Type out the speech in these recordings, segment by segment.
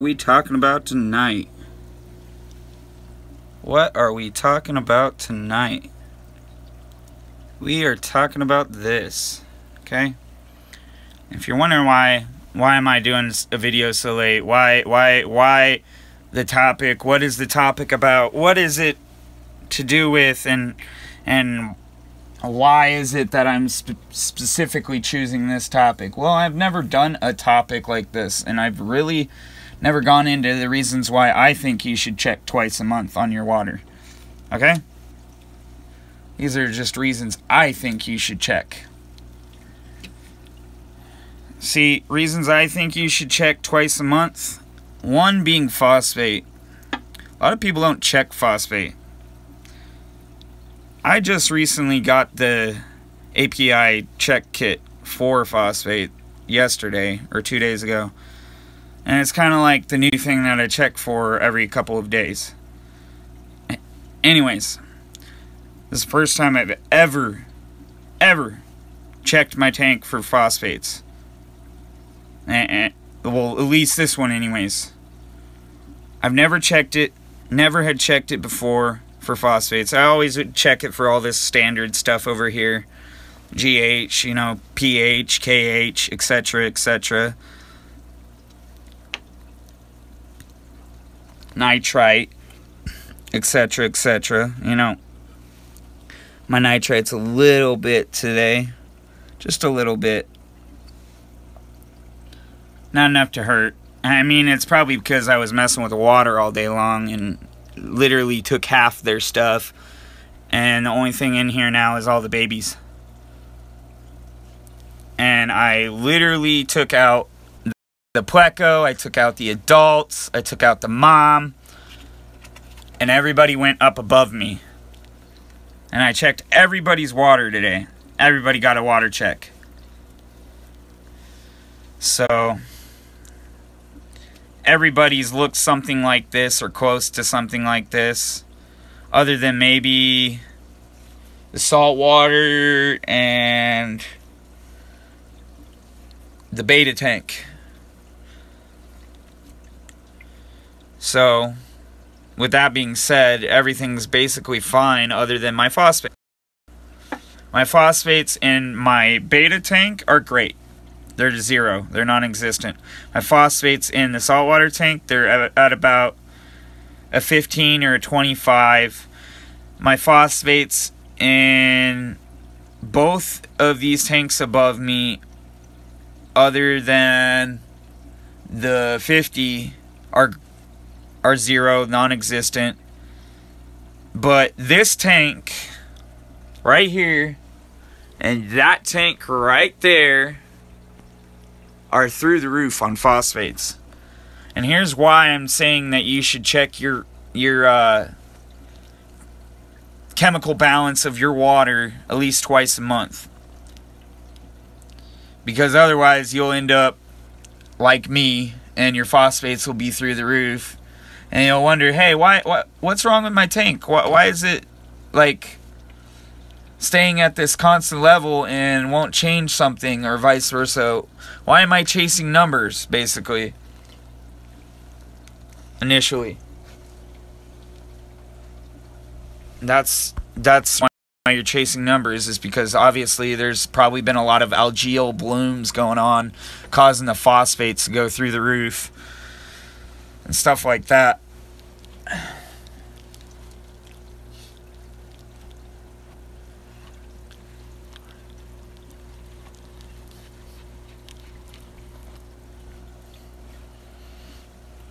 We talking about tonight? What are we talking about tonight? We are talking about this, okay? If you're wondering why am I doing a video so late? Why the topic? What is the topic about? What is it to do with? And why is it that I'm specifically choosing this topic? Well, I've never done a topic like this, and I've really never gone into the reasons why I think you should check twice a month on your water. Okay? These are just reasons I think you should check. See, reasons I think you should check twice a month. One being phosphate. A lot of people don't check phosphate. I just recently got the API check kit for phosphate yesterday or 2 days ago. And it's kind of like the new thing that I check for every couple of days. Anyways, this is the first time I've ever checked my tank for phosphates. Well, at least this one anyways. I've never checked it, never had checked it before for phosphates. I always would check it for all this standard stuff over here. GH, you know, pH, KH, etc., etc. Nitrite, etc., etc. You know, my nitrite's a little bit today, just a little bit, not enough to hurt. I mean, it's probably because I was messing with the water all day long and literally took half their stuff, and the only thing in here now is all the babies. And I literally took out the pleco, I took out the adults, I took out the mom, and everybody went up above me. And I checked everybody's water today. Everybody got a water check. So everybody's looked something like this or close to something like this, other than maybe the salt water and the beta tank. So, with that being said, everything's basically fine other than my phosphate. My phosphates in my beta tank are great. They're 0. They're non-existent. My phosphates in the saltwater tank, they're at about a 15 or a 25. My phosphates in both of these tanks above me, other than the 50, are 0, non-existent. But this tank right here and that tank right there are through the roof on phosphates. And here's why I'm saying that you should check your chemical balance of your water at least twice a month. Because otherwise you'll end up like me and your phosphates will be through the roof. And you'll wonder, hey, what's wrong with my tank? Why is it, like, staying at this constant level and won't change something, or vice versa? Why am I chasing numbers, basically? Initially. That's why you're chasing numbers, is because obviously there's probably been a lot of algal blooms going on, causing the phosphates to go through the roof and stuff like that.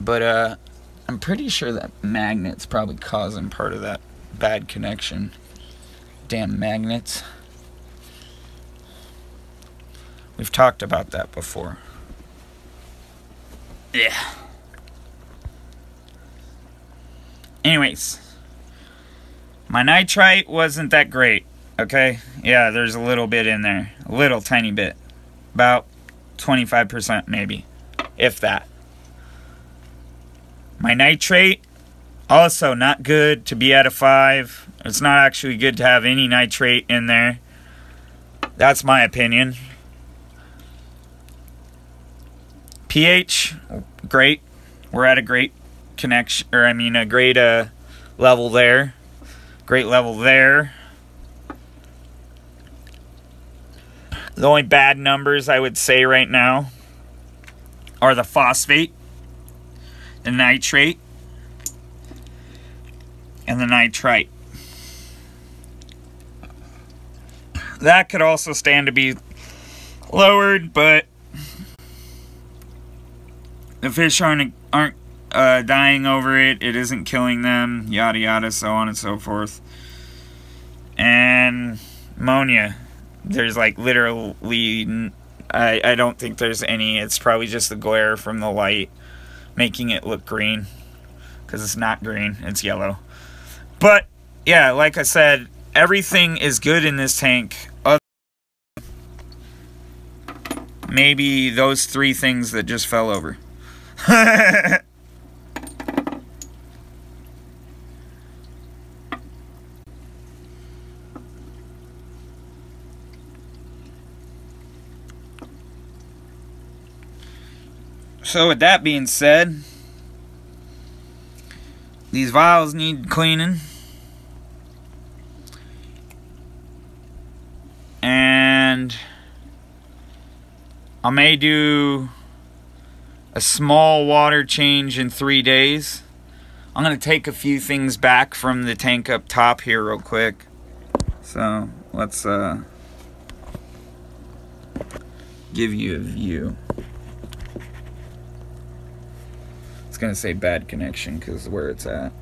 But I'm pretty sure that magnet's probably causing part of that bad connection. Damn magnets. We've talked about that before. Yeah. Anyways, my nitrite wasn't that great, okay? Yeah, there's a little bit in there. A little tiny bit. About 25% maybe, if that. My nitrate, also not good to be at a 5. It's not actually good to have any nitrate in there. That's my opinion. pH, great. We're at a great connection, or I mean a great level there. Great level there. The only bad numbers I would say right now are the phosphate, the nitrate, and the nitrite. That could also stand to be lowered, but the fish aren't dying over it. It isn't killing them, yada yada, so on and so forth. And ammonia, there's like literally, I don't think there's any. It's probably just the glare from the light making it look green, because it's not green, it's yellow. But yeah, like I said, everything is good in this tank. Maybe those 3 things that just fell over. So with that being said, these vials need cleaning. And I may do a small water change in 3 days. I'm going to take a few things back from the tank up top here real quick. So let's give you a view. It's going to say bad connection because of where it's at.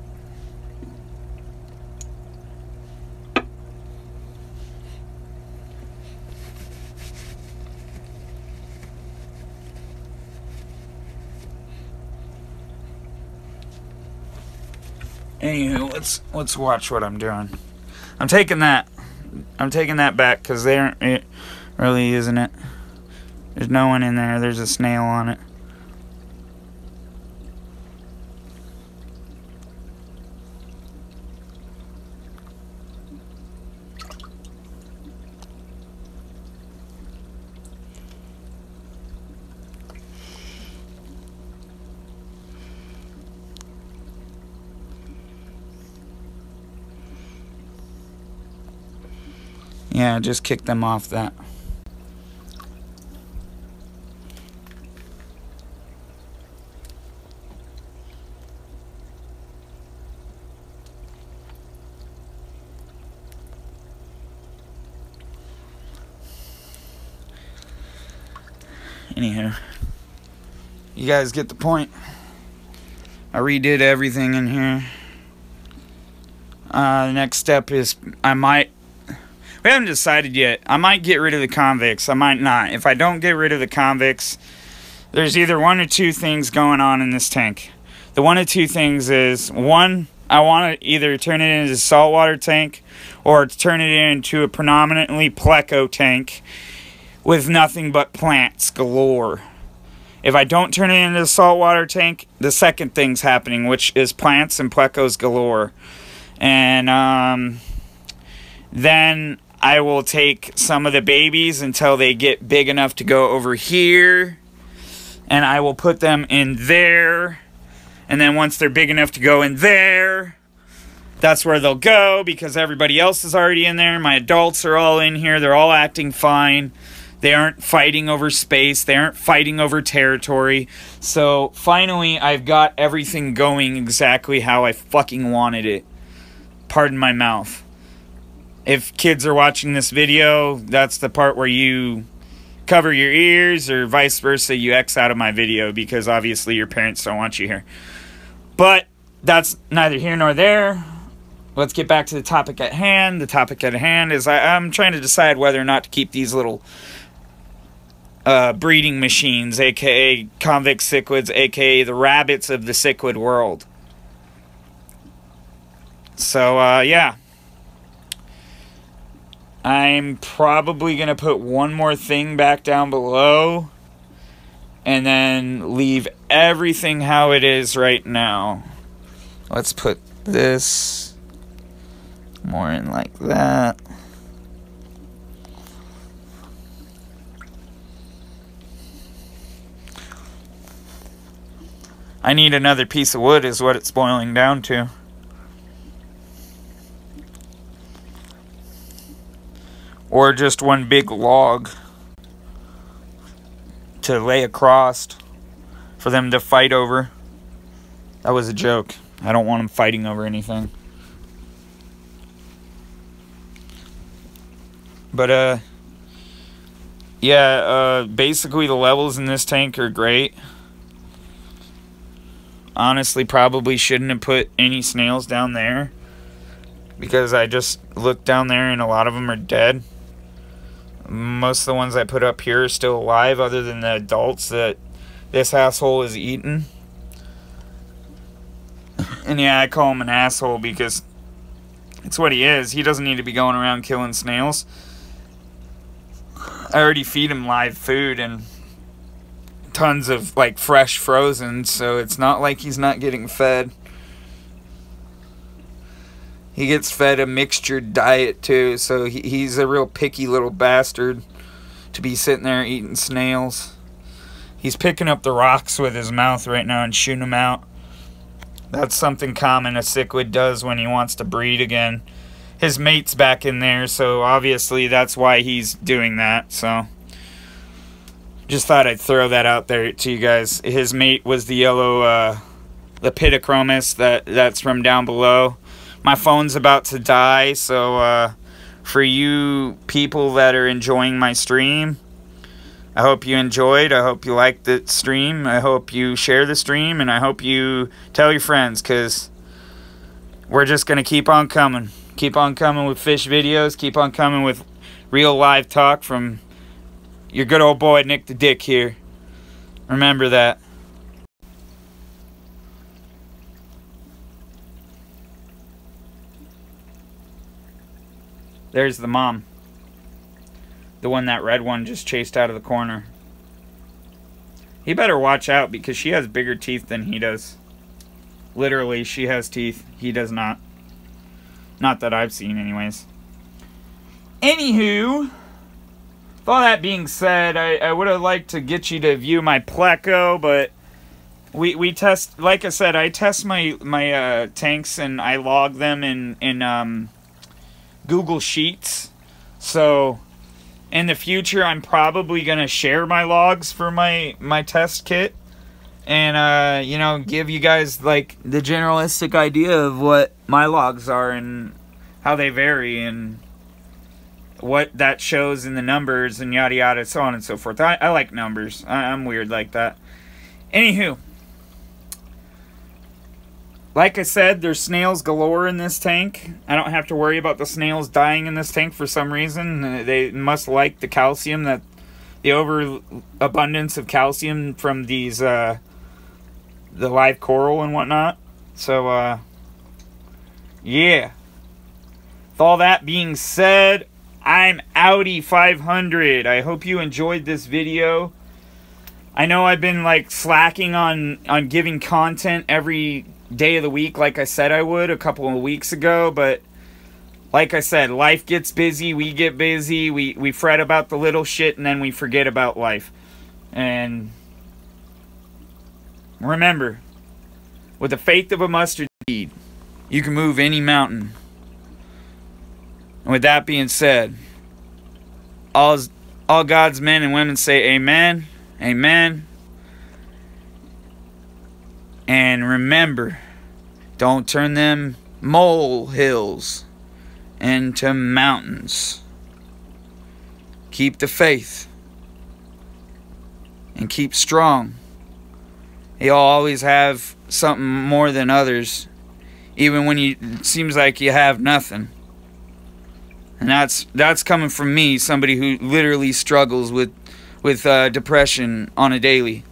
Anywho, let's watch what I'm doing. I'm taking that back because they aren't really using it. There's no one in there. There's a snail on it. Yeah, just kick them off that. Anywho, you guys get the point. I redid everything in here. The next step is we haven't decided yet. I might get rid of the convicts. I might not. If I don't get rid of the convicts, there's either 1 or 2 things going on in this tank. The 1 or 2 things is, 1, I want to either turn it into a saltwater tank or turn it into a predominantly pleco tank with nothing but plants galore. If I don't turn it into a saltwater tank, the second thing's happening, which is plants and plecos galore. And then I will take some of the babies until they get big enough to go over here, and I will put them in there. And then once they're big enough to go in there, that's where they'll go, because everybody else is already in there. My adults are all in here. They're all acting fine. They aren't fighting over space. They aren't fighting over territory. So finally, I've got everything going exactly how I fucking wanted it. Pardon my mouth. If kids are watching this video, that's the part where you cover your ears, or vice versa, you X out of my video, because obviously your parents don't want you here. But that's neither here nor there. Let's get back to the topic at hand. The topic at hand is I'm trying to decide whether or not to keep these little breeding machines, aka convict cichlids, aka the rabbits of the cichlid world. So, yeah. I'm probably going to put one more thing back down below, and then leave everything how it is right now. Let's put this more in like that. I need another piece of wood is what it's boiling down to. Or just one big log to lay across for them to fight over. That was a joke. I don't want them fighting over anything. But, yeah, basically the levels in this tank are great. Honestly, probably shouldn't have put any snails down there, because I just looked down there and a lot of them are dead. Most of the ones I put up here are still alive, other than the adults that this asshole is eating. And yeah, I call him an asshole because it's what he is. He doesn't need to be going around killing snails. I already feed him live food and tons of, like, fresh frozen, so it's not like he's not getting fed. He gets fed a mixtured diet too, so he's a real picky little bastard to be sitting there eating snails. He's picking up the rocks with his mouth right now and shooting them out. That's something common a cichlid does when he wants to breed again. His mate's back in there, so obviously that's why he's doing that. So just thought I'd throw that out there to you guys. His mate was the yellow Lepidochromis that's from down below. My phone's about to die, so for you people that are enjoying my stream, I hope you enjoyed. I hope you liked the stream. I hope you share the stream, and I hope you tell your friends, because we're just going to keep on coming. Keep on coming with fish videos. Keep on coming with real live talk from your good old boy, Nick the Dick here. Remember that. There's the mom. The one that red one just chased out of the corner. He better watch out because she has bigger teeth than he does. Literally, she has teeth. He does not. Not that I've seen anyways. Anywho, with all that being said, I would have liked to get you to view my Pleco, but we test, like I said, I test my tanks and I log them in Google Sheets. So in the future, I'm probably going to share my logs for my test kit. And, you know, give you guys, like, the generalistic idea of what my logs are and how they vary and what that shows in the numbers and yada yada, so on and so forth. I like numbers. I'm weird like that. Anywho, like I said, there's snails galore in this tank. I don't have to worry about the snails dying in this tank for some reason. They must like the calcium, that the overabundance of calcium from these, the live coral and whatnot. So, yeah. With all that being said, I'm Audi 500. I hope you enjoyed this video. I know I've been, like, slacking on giving content every day of the week like I said I would a couple of weeks ago, but like I said, life gets busy, we get busy, we fret about the little shit, and then we forget about life. And remember, with the faith of a mustard seed, you can move any mountain. And with that being said, all God's men and women say amen, amen. And remember, don't turn them molehills into mountains. Keep the faith and keep strong. You'll always have something more than others, even when it seems like you have nothing. And that's coming from me, somebody who literally struggles with depression on a daily.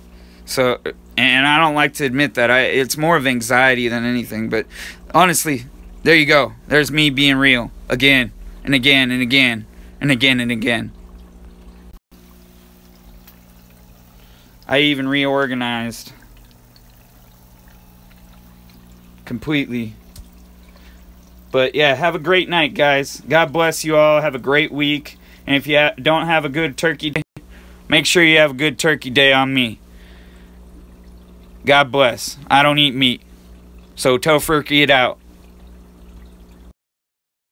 So, and I don't like to admit that. It's more of anxiety than anything. But honestly, there you go. There's me being real again and again and again and again and again. I even reorganized completely. But yeah, have a great night, guys. God bless you all. Have a great week. And if you don't have a good turkey day, make sure you have a good turkey day on me. God bless. I don't eat meat. So Tofurky it out.